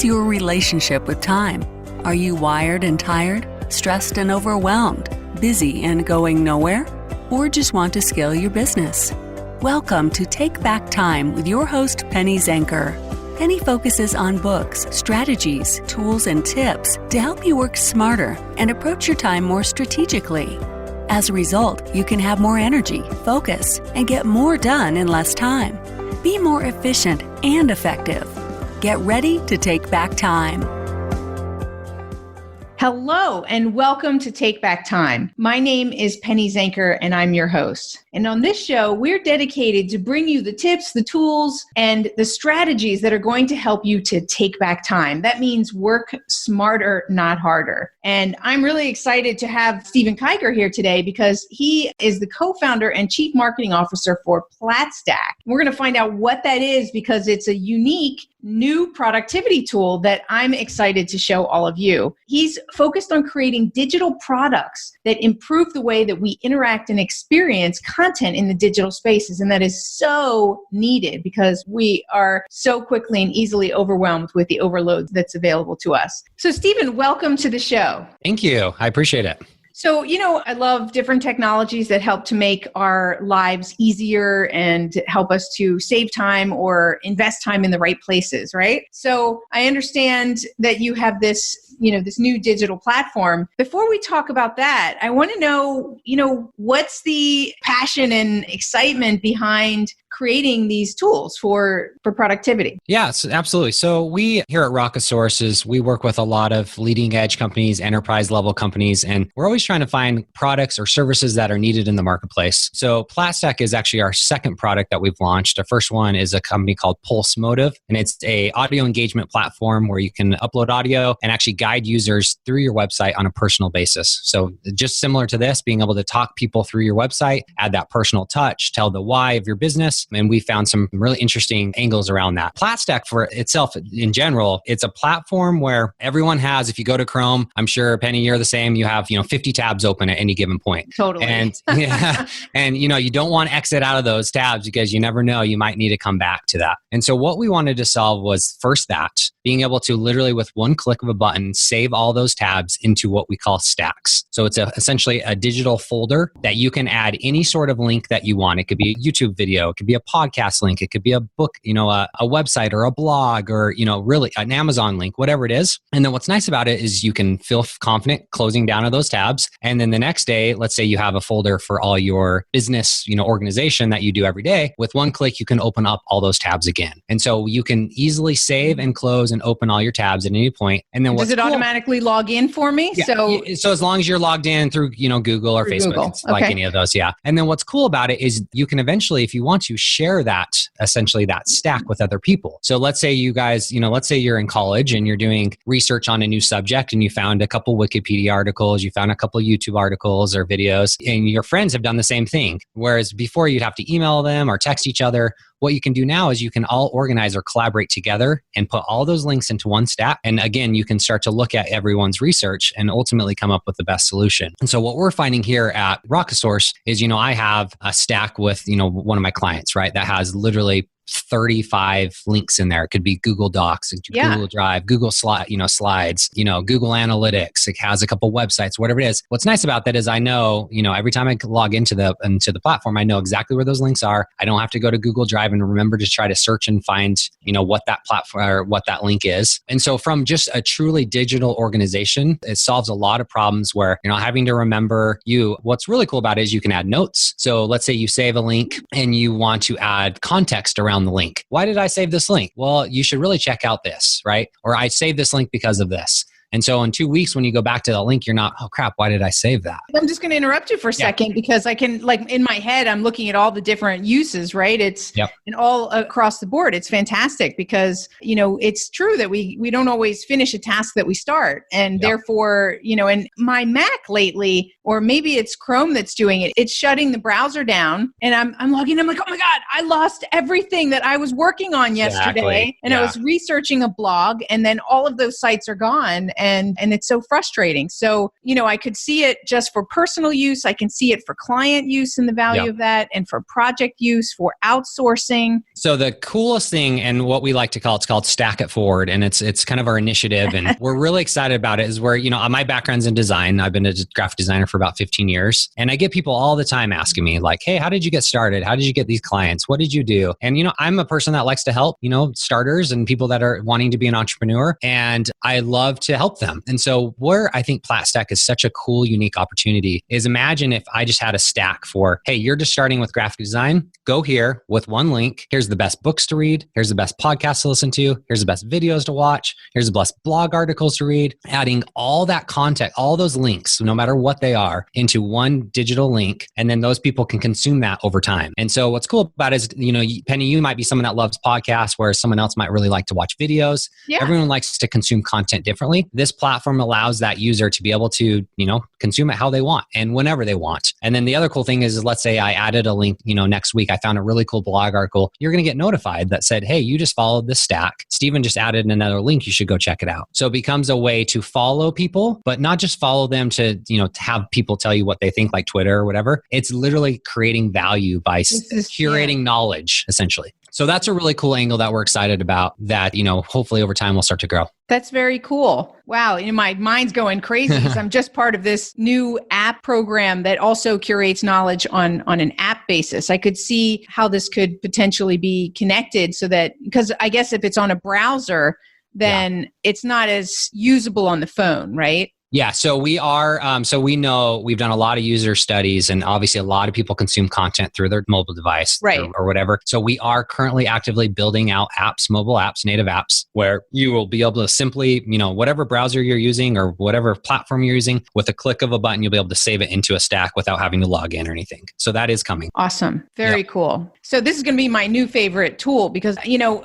How's your relationship with time? Are you wired and tired, stressed and overwhelmed, busy and going nowhere? Or just want to scale your business? Welcome to Take Back Time with your host, Penny Zenker. Penny focuses on books, strategies, tools, and tips to help you work smarter and approach your time more strategically. As a result, you can have more energy, focus, and get more done in less time. Be more efficient and effective. Get ready to take back time. Hello, and welcome to Take Back Time. My name is Penny Zenker, and I'm your host. And on this show, we're dedicated to bring you the tips, the tools, and the strategies that are going to help you to take back time. That means work smarter, not harder. And I'm really excited to have Stephen Kiger here today because he is the co-founder and chief marketing officer for Platstack. We're going to find out what that is because it's a unique new productivity tool that I'm excited to show all of you. He's focused on creating digital products that improve the way that we interact and experience content in the digital spaces. And that is so needed because we are so quickly and easily overwhelmed with the overload that's available to us. So Stephen, welcome to the show. Thank you. I appreciate it. So, I love different technologies that help to make our lives easier and help us to save time or invest time in the right places, right? So I understand that you have this, this new digital platform. Before we talk about that, I want to know, what's the passion and excitement behind creating these tools for productivity? Yes, absolutely. So we here at Rockosaurces, we work with a lot of leading edge companies, enterprise level companies, and we're always trying to find products or services that are needed in the marketplace. So Platstack is actually our second product that we've launched. Our first one is a company called Pulse Motive, and it's a audio engagement platform where you can upload audio and actually guide users through your website on a personal basis. So just similar to this, being able to talk people through your website, add that personal touch, tell the why of your business. And we found some really interesting angles around that. Platstack for itself in general, it's a platform where everyone has, if you go to Chrome, I'm sure Penny, you're the same, you have 50 tabs open at any given point. Totally. And and you don't want to exit out of those tabs because you never know, you might need to come back to that. And so what we wanted to solve was first that, being able to literally with one click of a button, save all those tabs into what we call stacks. So it's essentially a digital folder that you can add any sort of link that you want. It could be a YouTube video, it could be a podcast link, it could be a book, a website or a blog or, really an Amazon link, whatever it is. And then what's nice about it is you can feel confident closing down of those tabs. And then the next day, let's say you have a folder for all your business, organization that you do every day. With one click, you can open up all those tabs again. And so you can easily save and close and open all your tabs at any point. And then does it automatically log in for me? Yeah, so as long as you're logged in through, Google or Facebook, Google. It's like any of those. Yeah. And then what's cool about it is you can eventually, if you want to, share that, essentially that stack with other people. So let's say you guys, let's say you're in college and you're doing research on a new subject and you found a couple Wikipedia articles, you found a couple YouTube articles or videos, and your friends have done the same thing. Whereas before you'd have to email them or text each other. What you can do now is you can all organize or collaborate together and put all those links into one stack. And again, you can start to look at everyone's research and ultimately come up with the best solution. And so what we're finding here at Rockosaurce is, I have a stack with, one of my clients, right? That has literally 35 links in there. It could be Google Docs, Google Drive, Google Slides, Google Analytics. It has a couple websites, whatever it is. What's nice about that is I know, every time I log into the platform, I know exactly where those links are. I don't have to go to Google Drive and remember to try to search and find, what that platform or what that link is. And so from just a truly digital organization, it solves a lot of problems where you're not having to remember what's really cool about it is you can add notes. So let's say you save a link and you want to add context around the link. Why did I save this link? Well, you should really check out this, right? Or I saved this link because of this. And so in 2 weeks, when you go back to the link, you're not, oh crap, why did I save that? I'm just going to interrupt you for a second because I can, in my head, I'm looking at all the different uses, right? It's and all across the board. It's fantastic because, it's true that we don't always finish a task that we start. And therefore, and my Mac lately, or maybe it's Chrome that's doing it, it's shutting the browser down and I'm logging in. I'm like, oh my God, I lost everything that I was working on yesterday. And I was researching a blog and then all of those sites are gone. and it's so frustrating. So, I could see it just for personal use. I can see it for client use and the value of that, and for project use, for outsourcing. So the coolest thing, and what we like to call, it's called Stack It Forward, and it's kind of our initiative, and we're really excited about it, is where, my background's in design. I've been a graphic designer for about 15 years, and I get people all the time asking me like, hey, how did you get started? How did you get these clients? What did you do? And, I'm a person that likes to help, starters and people that are wanting to be an entrepreneur, and I love to help them. And so where I think Platstack is such a cool, unique opportunity is, imagine if I just had a stack for, hey, you're just starting with graphic design, go here with one link. Here's the best books to read. Here's the best podcasts to listen to. Here's the best videos to watch. Here's the best blog articles to read. Adding all that content, all those links, no matter what they are, into one digital link. And then those people can consume that over time. And so what's cool about it is, Penny, you might be someone that loves podcasts, whereas someone else might really like to watch videos. Yeah. Everyone likes to consume content differently. This platform allows that user to be able to, consume it how they want and whenever they want. And then the other cool thing is, let's say I added a link, next week, I found a really cool blog article. You're going to get notified that said, hey, you just followed this stack. Steven just added another link. You should go check it out. So it becomes a way to follow people, but not just follow them to, to have people tell you what they think, like Twitter or whatever. It's literally creating value by curating knowledge, essentially. So that's a really cool angle that we're excited about, that, hopefully over time will start to grow. That's very cool. Wow. My mind's going crazy because I'm just part of this new app program that also curates knowledge on an app basis. I could see how this could potentially be connected, so that, because I guess if it's on a browser, then it's not as usable on the phone, right? Yeah, so we are, we know we've done a lot of user studies, and obviously a lot of people consume content through their mobile device, right, or whatever. So we are currently actively building out apps, mobile apps, native apps, where you will be able to simply, whatever browser you're using or whatever platform you're using, with a click of a button, you'll be able to save it into a stack without having to log in or anything. So that is coming. Awesome. Very cool. So this is going to be my new favorite tool, because,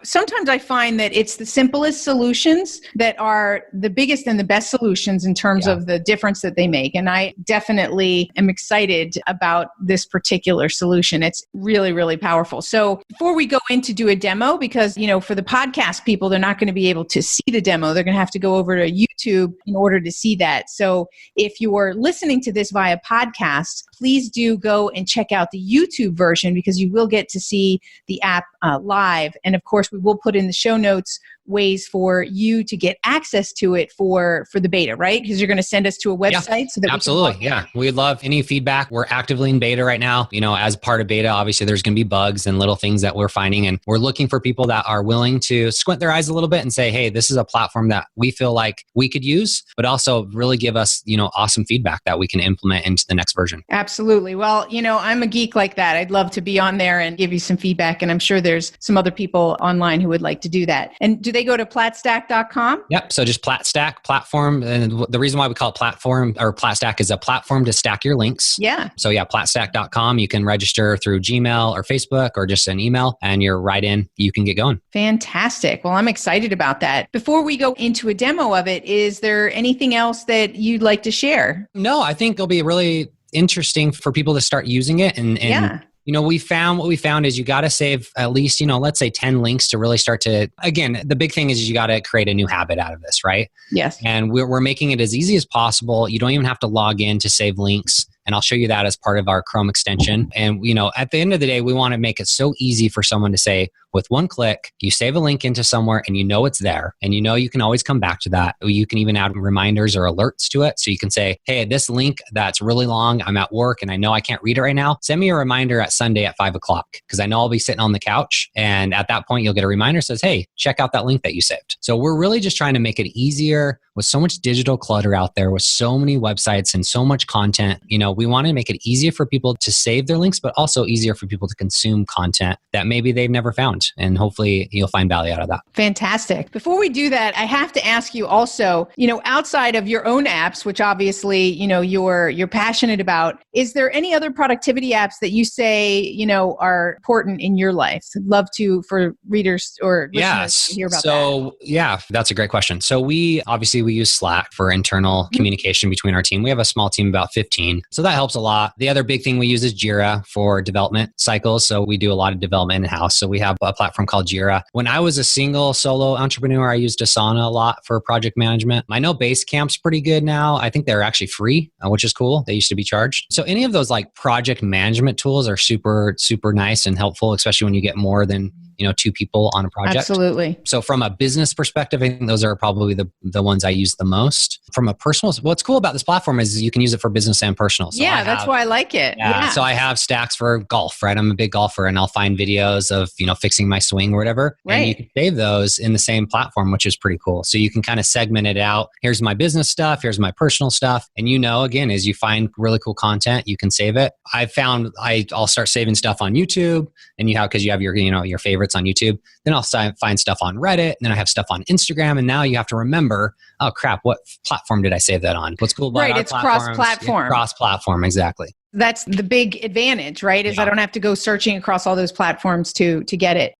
sometimes I find that it's the simplest solutions that are the biggest and the best solutions in terms of the difference that they make. And I definitely am excited about this particular solution. It's really, really powerful. So before we go in to do a demo, because, for the podcast people, they're not going to be able to see the demo. They're going to have to go over to YouTube in order to see that. So if you are listening to this via podcast, please do go and check out the YouTube version, because you will get to see the app live. And of course, we will put in the show notes ways for you to get access to it for the beta, right? Because you're going to send us to a website so that absolutely. We'd love any feedback. We're actively in beta right now. As part of beta, obviously there's going to be bugs and little things that we're finding, and we're looking for people that are willing to squint their eyes a little bit and say, hey, this is a platform that we feel like we could use, but also really give us, awesome feedback that we can implement into the next version. Absolutely. Well, I'm a geek like that. I'd love to be on there and give you some feedback, and I'm sure there's some other people online who would like to do that. And do they go to platstack.com? Yep. So just Platstack platform. And the reason why we call it platform, or Platstack, is a platform to stack your links. Yeah. So platstack.com. You can register through Gmail or Facebook or just an email, and you're right in. You can get going. Fantastic. Well, I'm excited about that. Before we go into a demo of it, is there anything else that you'd like to share? No, I think it'll be really interesting for people to start using it. And what we found is you got to save at least, let's say 10 links to really start to, again, the big thing is you got to create a new habit out of this, right? Yes. And we're making it as easy as possible. You don't even have to log in to save links. And I'll show you that as part of our Chrome extension. And, at the end of the day, we want to make it so easy for someone to say, with one click, you save a link into somewhere and it's there. And you can always come back to that. You can even add reminders or alerts to it. So you can say, hey, this link that's really long, I'm at work and I know I can't read it right now. Send me a reminder at Sunday at 5:00, because I know I'll be sitting on the couch. And at that point, you'll get a reminder that says, hey, check out that link that you saved. So we're really just trying to make it easier with so much digital clutter out there, with so many websites and so much content. We want to make it easier for people to save their links, but also easier for people to consume content that maybe they've never found. And hopefully you'll find value out of that. Fantastic. Before we do that, I have to ask you also, outside of your own apps, which obviously, you're passionate about, is there any other productivity apps that you say, are important in your life? I'd love for readers or listeners to hear about that. So, that's a great question. So we use Slack for internal communication between our team. We have a small team, about 15. So that helps a lot. The other big thing we use is Jira for development cycles. So we do a lot of development in-house. So we have a platform called Jira. When I was a single solo entrepreneur, I used Asana a lot for project management. I know Basecamp's pretty good now. I think they're actually free, which is cool. They used to be charged. So any of those like project management tools are super, super nice and helpful, especially when you get more than 2 people on a project. Absolutely. So from a business perspective, I think those are probably the ones I use the most. From a personal, what's cool about this platform is you can use it for business and personal. So that's why I like it. Yeah. So I have stacks for golf, right? I'm a big golfer and I'll find videos of, fixing my swing or whatever. Right. And you can save those in the same platform, which is pretty cool. So you can kind of segment it out. Here's my business stuff. Here's my personal stuff. And again, as you find really cool content, you can save it. I've found I'll start saving stuff on YouTube and because you have your favorites on YouTube. Then I'll find stuff on Reddit. And then I have stuff on Instagram. And now you have to remember, oh crap, what platform did I save that on? What's cool about our it's cross-platform. Cross-platform, exactly. That's the big advantage, right? Is I don't have to go searching across all those platforms to get it.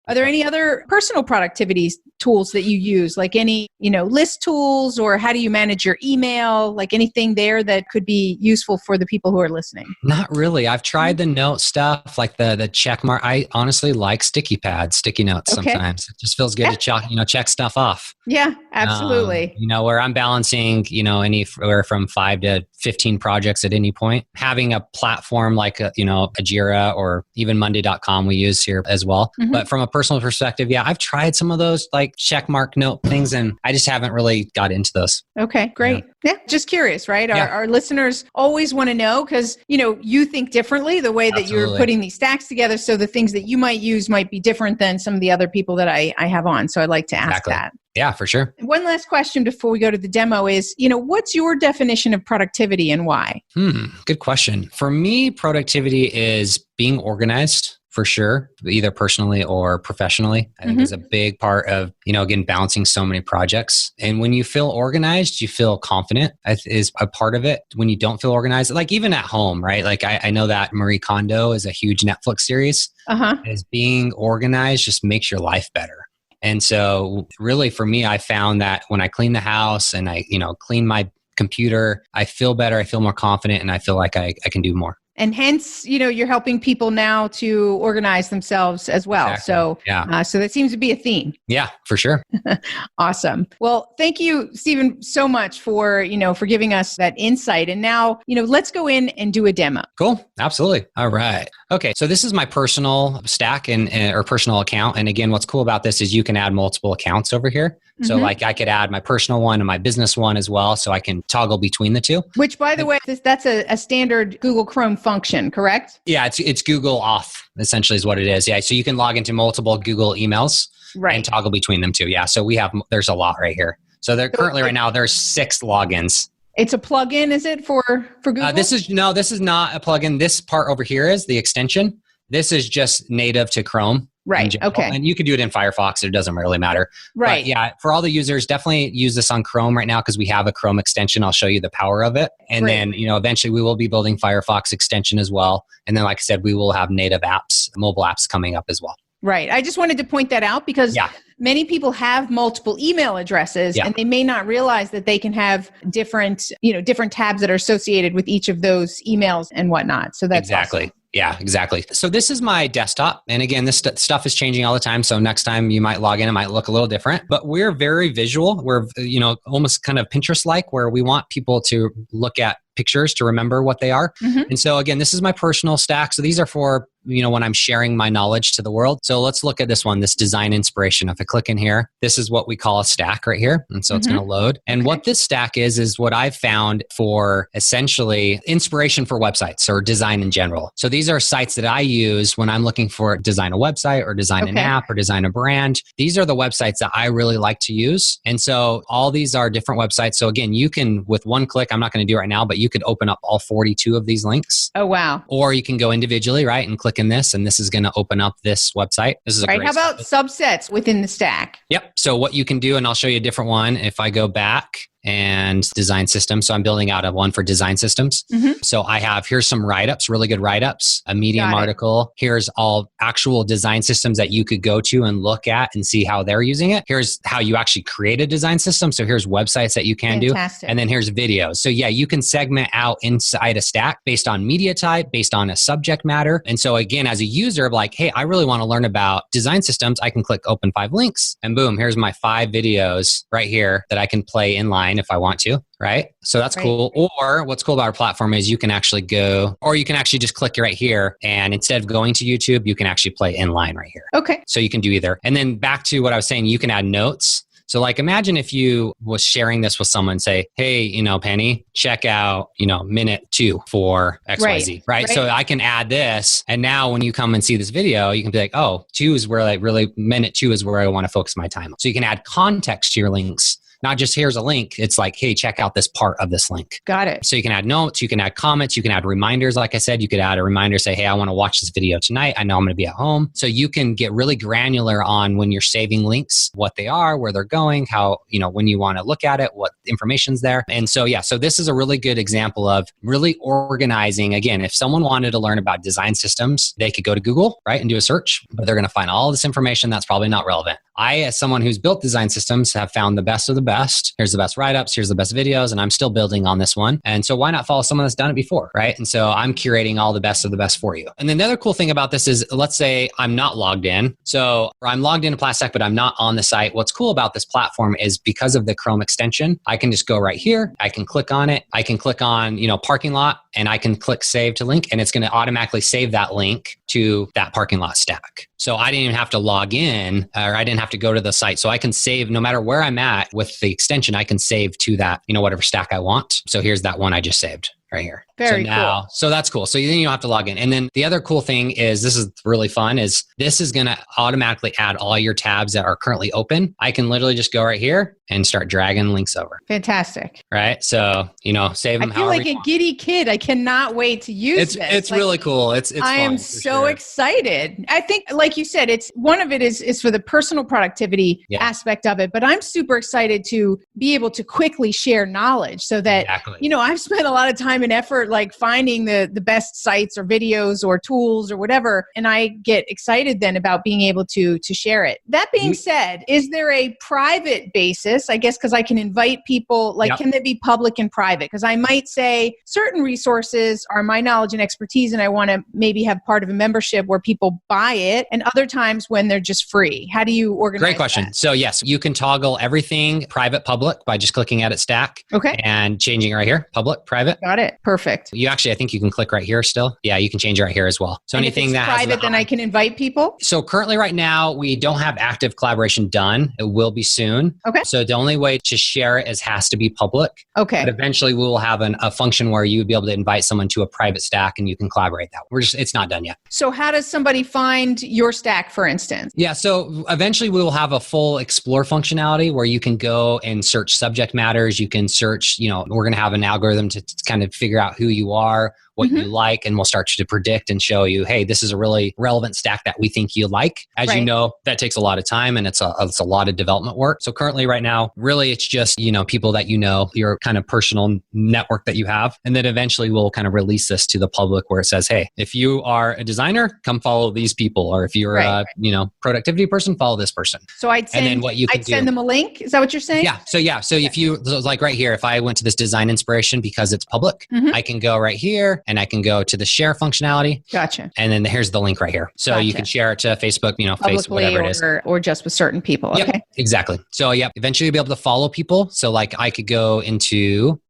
Are there any other personal productivity tools that you use, like any, list tools, or how do you manage your email? Like anything there that could be useful for the people who are listening? Not really. I've tried the note stuff, like the check mark. I honestly like sticky notes sometimes. It just feels good to check stuff off. Yeah, absolutely. Where I'm balancing, anywhere from 5 to 15 projects at any point. Having a platform like a Jira or even Monday.com we use here as well. Mm-hmm. But from a personal perspective, I've tried some of those like check mark note things and I just haven't really got into those. Okay, great. Yeah, just curious, right? Our listeners always want to know because, you think differently the way that you're putting these stacks together. So the things that you might use might be different than some of the other people that I have on. So I'd like to ask that. Yeah, for sure. One last question before we go to the demo is, what's your definition of productivity and why? Good question. For me, productivity is being organized. For sure, either personally or professionally. I think is a big part of, again, balancing so many projects. And when you feel organized, you feel confident is a part of it. When you don't feel organized, like even at home, right? Like I know that Marie Kondo is a huge Netflix series. Is being organized just makes your life better. And so really for me, I found that when I clean the house and I, clean my computer, I feel better, I feel more confident, and I feel like I can do more. And hence, you're helping people now to organize themselves as well. Exactly. So, so that seems to be a theme. Yeah, for sure. Awesome. Well, thank you, Stephen, so much for giving us that insight. And now, let's go in and do a demo. Cool. Absolutely. All right. Okay. So this is my personal stack or personal account. And again, what's cool about this is you can add multiple accounts over here. So like I could add my personal one and my business one as well. So I can toggle between the two. Which, by the way, that's a standard Google Chrome function, correct? Yeah, it's Google Auth, essentially is what it is. Yeah, so you can log into multiple Google emails and toggle between them too. Yeah, so there's a lot right here. So currently right now, there's 6 logins. It's a plugin, is it, for Google? This is not a plugin. This part over here is the extension. This is just native to Chrome. Right. Okay. And you could do it in Firefox. It doesn't really matter. Right. But yeah, for all the users, definitely use this on Chrome right now because we have a Chrome extension. I'll show you the power of it. And then, eventually we will be building Firefox extension as well. And then, like I said, we will have native apps, mobile apps coming up as well. Right. I just wanted to point that out because many people have multiple email addresses and they may not realize that they can have different tabs that are associated with each of those emails and whatnot. So that's exactly. Awesome. Yeah, exactly. So this is my desktop. And again, this stuff is changing all the time. So next time you might log in, it might look a little different, but we're very visual. We're, almost kind of Pinterest-like where we want people to look at pictures to remember what they are. And so again, this is my personal stack. So these are for, when I'm sharing my knowledge to the world. So let's look at this one, this design inspiration. If I click in here, this is what we call a stack right here. And so it's going to load. And what this stack is what I've found for essentially inspiration for websites or design in general. So these are sites that I use when I'm looking for design a website or design an app or design a brand. These are the websites that I really like to use. And so all these are different websites. So again, you can, with one click, I'm not going to do it right now, but you could open up all 42 of these links. Oh, wow. Or you can go individually, right? And click in this, and this is going to open up this website. This is a great How about subsets within the stack? Yep. So what you can do, and I'll show you a different one. If I go back and design systems. So I'm building out one for design systems. So here's some write-ups, really good write-ups, a Medium article. Here's all actual design systems that you could go to and look at and see how they're using it. Here's how you actually create a design system. So here's websites that you can do. And then here's videos. So yeah, you can segment out inside a stack based on media type, based on a subject matter. And so again, as a user, like, hey, I really want to learn about design systems. I can click open 5 links and boom, here's my 5 videos right here that I can play inline if I want to. Right? So that's cool. Or what's cool about our platform is you can actually go, or you can actually just click right here. And instead of going to YouTube, you can actually play inline right here. Okay. So you can do either. And then back to what I was saying, you can add notes. So like imagine if you was sharing this with someone, say, hey, Penny, check out, minute 2 for XYZ, right? So I can add this. And now when you come and see this video, you can be like, oh, 2 is where minute 2 is where I want to focus my time. So you can add context to your links. Not just here's a link. It's like, hey, check out this part of this link. Got it. So you can add notes, you can add comments, you can add reminders. Like I said, you could add a reminder, say, hey, I want to watch this video tonight. I know I'm going to be at home. So you can get really granular on when you're saving links, what they are, where they're going, how, when you want to look at it, what information's there. And so, so this is a really good example of really organizing. Again, if someone wanted to learn about design systems, they could go to Google, right, and do a search, but they're going to find all this information that's probably not relevant. I, as someone who's built design systems, have found the best of the best. Here's the best write-ups, here's the best videos, and I'm still building on this one. And so why not follow someone that's done it before, right? And so I'm curating all the best of the best for you. And then the other cool thing about this is, let's say I'm not logged in. So I'm logged into Platstack, but I'm not on the site. What's cool about this platform is because of the Chrome extension, I can just go right here. I can click on it. I can click on, parking lot, and I can click save to link, and it's going to automatically save that link to that parking lot stack. So I didn't even have to log in, or I didn't have to go to the site. So I can save no matter where I'm at with the extension, I can save to that, whatever stack I want. So here's that one I just saved right here. Very cool. So that's cool. So then you don't have to log in. And then the other cool thing is, this is really fun, is this is going to automatically add all your tabs that are currently open. I can literally just go right here and start dragging links over. Fantastic. Right? So, save them. I feel like a giddy kid. I cannot wait to use this. It's really cool. It's fun. I am so excited. I think, like you said, it's one of it is for the personal productivity aspect of it, but I'm super excited to be able to quickly share knowledge so that, I've spent a lot of time and effort like finding the best sites or videos or tools or whatever, and I get excited then about being able to share it. That being said, is there a private basis, I guess, because I can invite people, can they be public and private? Because I might say certain resources are my knowledge and expertise, and I want to maybe have part of a membership where people buy it, and other times when they're just free. How do you organize Great question. that? So yes, you can toggle everything private, public by just clicking Edit Stack. Okay. And changing it right here, public, private. Got it. Perfect. I think you can click right here still. Yeah, you can change it right here as well. So and anything if it's that private, then I can invite people? So currently right now, we don't have active collaboration done. It will be soon. Okay. So the only way to share it has to be public. Okay. But eventually we will have a function where you would be able to invite someone to a private stack and you can collaborate that way. It's not done yet. So how does somebody find your stack, for instance? Yeah. So eventually we will have a full explore functionality where you can go and search subject matters. You can search, we're going to have an algorithm to kind of figure out who you are, what you like, and we'll start to predict and show you, hey, this is a really relevant stack that we think you like. As you know, that takes a lot of time and it's a lot of development work. So currently right now, really it's just, people that your kind of personal network that you have. And then eventually we'll kind of release this to the public where it says, hey, if you are a designer, come follow these people. Or if you're a productivity person, follow this person. So I'd send them a link. Is that what you're saying? Yeah. So if you, like right here, if I went to this design inspiration because it's public, I can go right here and I can go to the share functionality. Gotcha. And then here's the link right here. So you can share it to Facebook, Facebook, whatever it is. Or just with certain people. Yep, okay. Exactly. So eventually you'll be able to follow people. So like I could go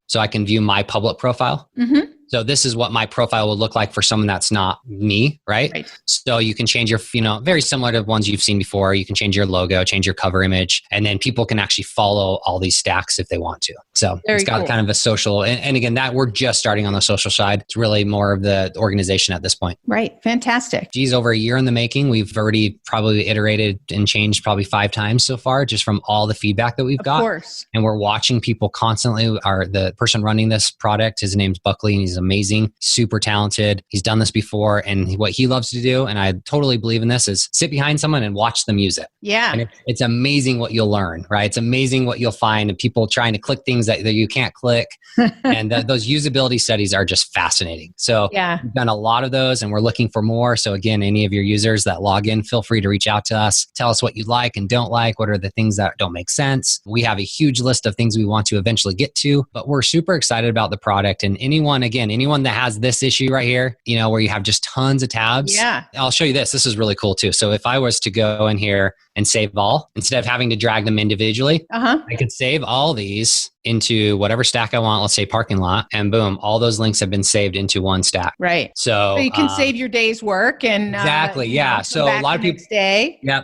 so I can view my public profile. Mm-hmm. So this is what my profile will look like for someone that's not me, right? So you can change your, very similar to ones you've seen before. You can change your logo, change your cover image, and then people can actually follow all these stacks if they want to. So it's got kind of a social, and again, that we're just starting on the social side. It's really more of the organization at this point. Right. Fantastic. Geez, over a year in the making, we've already probably iterated and changed probably 5 times so far, just from all the feedback that we've got. Of course. And we're watching people constantly. The person running this product, his name's Buckley, and he's amazing, super talented. He's done this before. And what he loves to do, and I totally believe in this, is sit behind someone and watch them use it. Yeah. And it's amazing what you'll learn, right? It's amazing what you'll find, and people trying to click things things that you can't click. And those usability studies are just fascinating. So we've done a lot of those and we're looking for more. So again, any of your users that log in, feel free to reach out to us. Tell us what you like and don't like. What are the things that don't make sense? We have a huge list of things we want to eventually get to, but we're super excited about the product. And anyone that has this issue right here, where you have just tons of tabs. I'll show you this. This is really cool too. So if I was to go in here and save all, instead of having to drag them individually, I could save all these into whatever stack I want, let's say parking lot, and boom, all those links have been saved into one stack. Right. So you can save your day's work and exactly. So a lot of people,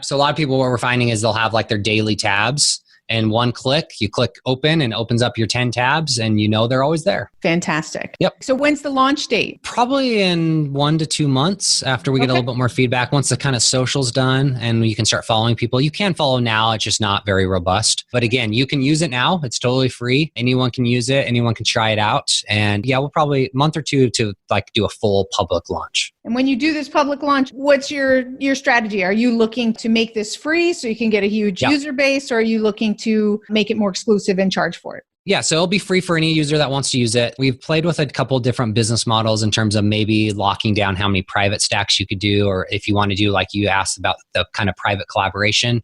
so a lot of people, what we're finding is they'll have like their daily tabs. And one click, you click open and it opens up your 10 tabs and they're always there. Fantastic. Yep. So when's the launch date? Probably in 1 to 2 months after we get a little bit more feedback. Once the kind of social's done and you can start following people. You can follow now, it's just not very robust. But again, you can use it now. It's totally free. Anyone can use it. Anyone can try it out. And we'll probably a month or two to do a full public launch. And when you do this public launch, what's your strategy? Are you looking to make this free so you can get a huge user base, or are you looking to make it more exclusive and charge for it? Yeah, so it'll be free for any user that wants to use it. We've played with a couple different business models in terms of maybe locking down how many private stacks you could do, or if you want to do, like you asked about the kind of private collaboration,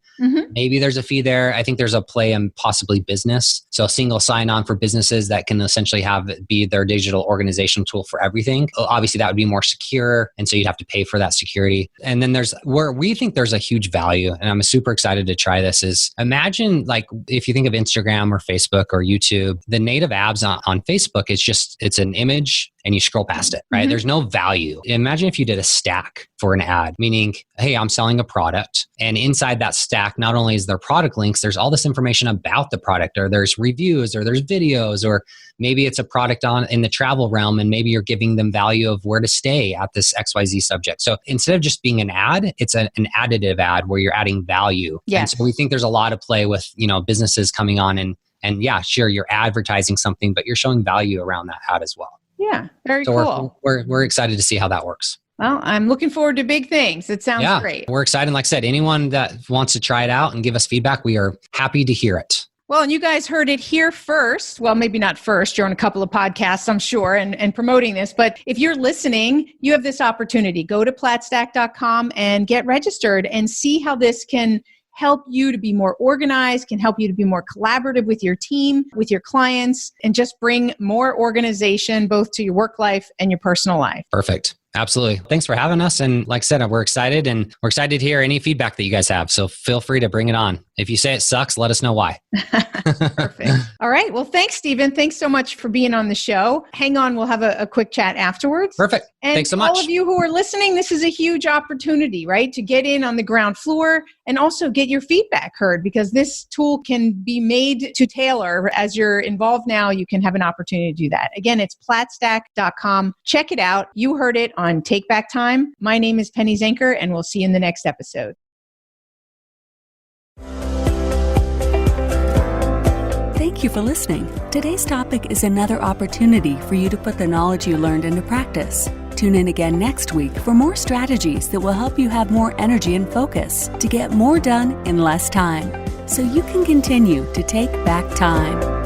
maybe there's a fee there. I think there's a play in possibly business. So a single sign-on for businesses that can essentially have it be their digital organization tool for everything. Obviously, that would be more secure, and so you'd have to pay for that security. And then there's where we think there's a huge value, and I'm super excited to try this, is imagine like if you think of Instagram or Facebook or YouTube, the native ads on Facebook, it's an image and you scroll past it, right? There's no value. Imagine if you did a stack for an ad, meaning, hey, I'm selling a product. And inside that stack, not only is there product links, there's all this information about the product, or there's reviews, or there's videos, or maybe it's a product in the travel realm, and maybe you're giving them value of where to stay at this XYZ subject. So instead of just being an ad, it's an additive ad where you're adding value. Yes. And so we think there's a lot of play with, businesses coming on and sure, you're advertising something, but you're showing value around that ad as well. Yeah, very cool. We're excited to see how that works. Well, I'm looking forward to big things. It sounds great. We're excited. Like I said, anyone that wants to try it out and give us feedback, we are happy to hear it. Well, and you guys heard it here first. Well, maybe not first. You're on a couple of podcasts, I'm sure, and promoting this. But if you're listening, you have this opportunity. Go to platstack.com and get registered and see how this can help you to be more organized, can help you to be more collaborative with your team, with your clients, and just bring more organization both to your work life and your personal life. Perfect. Absolutely. Thanks for having us. And like I said, we're excited to hear any feedback that you guys have. So feel free to bring it on. If you say it sucks, let us know why. Perfect. All right. Well, thanks, Stephen. Thanks so much for being on the show. Hang on. We'll have a quick chat afterwards. Perfect. And thanks so much. All of you who are listening, this is a huge opportunity, right? To get in on the ground floor and also get your feedback heard, because this tool can be made to tailor. As you're involved now, you can have an opportunity to do that. Again, it's platstack.com. Check it out. You heard it on Take Back Time. My name is Penny Zenker, and we'll see you in the next episode. Thank you for listening. Today's topic is another opportunity for you to put the knowledge you learned into practice. Tune in again next week for more strategies that will help you have more energy and focus to get more done in less time, so you can continue to take back time.